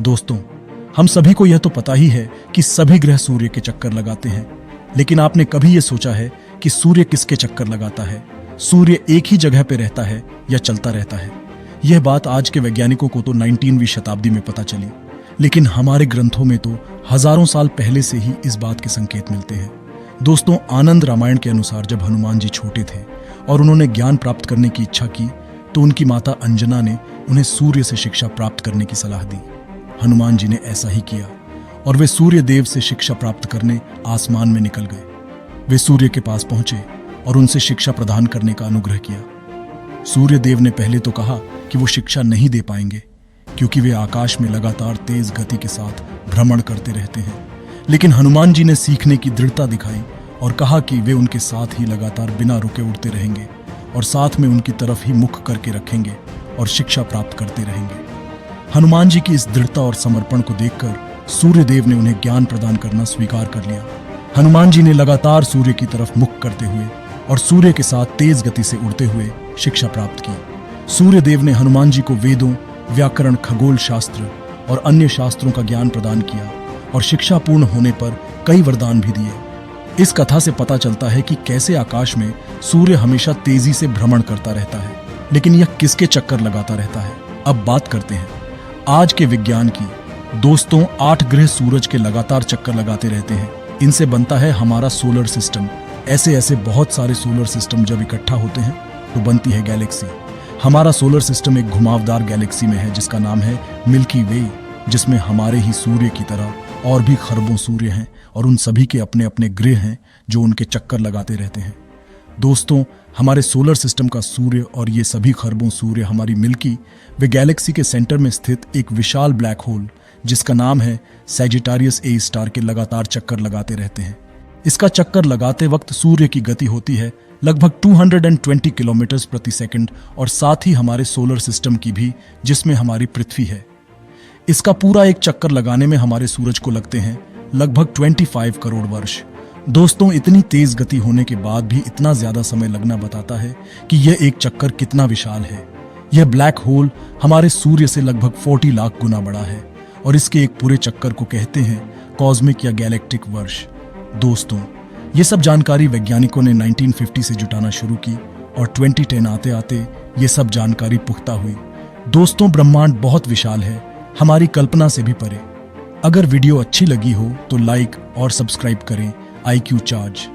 दोस्तों, हम सभी को यह तो पता ही है कि सभी ग्रह सूर्य के चक्कर लगाते हैं, लेकिन आपने कभी यह सोचा है कि सूर्य किसके चक्कर लगाता है? सूर्य एक ही जगह पर रहता है या चलता रहता है? यह बात आज के वैज्ञानिकों को तो 19वीं शताब्दी में पता चली, लेकिन हमारे ग्रंथों में तो हजारों साल पहले से ही इस बात के संकेत मिलते हैं। दोस्तों, आनंद रामायण के अनुसार जब हनुमान जी छोटे थे और उन्होंने ज्ञान प्राप्त करने की इच्छा की, तो उनकी माता अंजना ने उन्हें सूर्य से शिक्षा प्राप्त करने की सलाह दी। हनुमान जी ने ऐसा ही किया और वे सूर्य देव से शिक्षा प्राप्त करने आसमान में निकल गए। वे सूर्य के पास पहुंचे और उनसे शिक्षा प्रदान करने का अनुग्रह किया। सूर्य देव ने पहले तो कहा कि वो शिक्षा नहीं दे पाएंगे, क्योंकि वे आकाश में लगातार तेज गति के साथ भ्रमण करते रहते हैं। लेकिन हनुमान जी ने सीखने की दृढ़ता दिखाई और कहा कि वे उनके साथ ही लगातार बिना रुके उड़ते रहेंगे और साथ में उनकी तरफ ही मुख करके रखेंगे और शिक्षा प्राप्त करते रहेंगे। हनुमान जी की इस दृढ़ता और समर्पण को देखकर सूर्य देव ने उन्हें ज्ञान प्रदान करना स्वीकार कर लिया। हनुमान जी ने लगातार सूर्य की तरफ मुख करते हुए और सूर्य के साथ तेज गति से उड़ते हुए शिक्षा प्राप्त की। सूर्य देव ने हनुमान जी को वेदों, व्याकरण, खगोल शास्त्र और अन्य शास्त्रों का ज्ञान प्रदान किया और शिक्षा पूर्ण होने पर कई वरदान भी दिए। इस कथा से पता चलता है कि कैसे आकाश में सूर्य हमेशा तेजी से भ्रमण करता रहता है, लेकिन यह किसके चक्कर लगाता रहता है? अब बात करते हैं आज के विज्ञान की। दोस्तों, 8 ग्रह सूरज के लगातार चक्कर लगाते रहते हैं। इनसे बनता है हमारा सोलर सिस्टम। ऐसे बहुत सारे सोलर सिस्टम जब इकट्ठा होते हैं तो बनती है गैलेक्सी। हमारा सोलर सिस्टम एक घुमावदार गैलेक्सी में है जिसका नाम है मिल्की वे, जिसमें हमारे ही सूर्य की तरह और भी खरबों सूर्य हैं और उन सभी के अपने अपने ग्रह हैं जो उनके चक्कर लगाते रहते हैं। दोस्तों, हमारे सोलर सिस्टम का सूर्य और ये सभी खरबों सूर्य हमारी मिल्की वे गैलेक्सी के सेंटर में स्थित एक विशाल ब्लैक होल जिसका नाम है सैजिटारियस ए स्टार के लगातार चक्कर लगाते रहते हैं। इसका चक्कर लगाते वक्त सूर्य की गति होती है लगभग 220 किलोमीटर प्रति सेकंड और साथ ही हमारे सोलर सिस्टम की भी, जिसमें हमारी पृथ्वी है। इसका पूरा एक चक्कर लगाने में हमारे सूरज को लगते हैं लगभग 25 करोड़ वर्ष। दोस्तों, इतनी तेज गति होने के बाद भी इतना ज्यादा समय लगना बताता है कि यह एक चक्कर कितना विशाल है। यह ब्लैक होल हमारे सूर्य से लगभग 40 लाख गुना बड़ा है और इसके एक पूरे चक्कर को कहते हैं कॉस्मिक या गैलेक्टिक वर्ष। दोस्तों, ये सब जानकारी वैज्ञानिकों ने 1950 से जुटाना शुरू की और 2010 आते आते ये सब जानकारी पुख्ता हुई। दोस्तों, ब्रह्मांड बहुत विशाल है, हमारी कल्पना से भी परे। अगर वीडियो अच्छी लगी हो तो लाइक और सब्सक्राइब करें IQ चार्ज।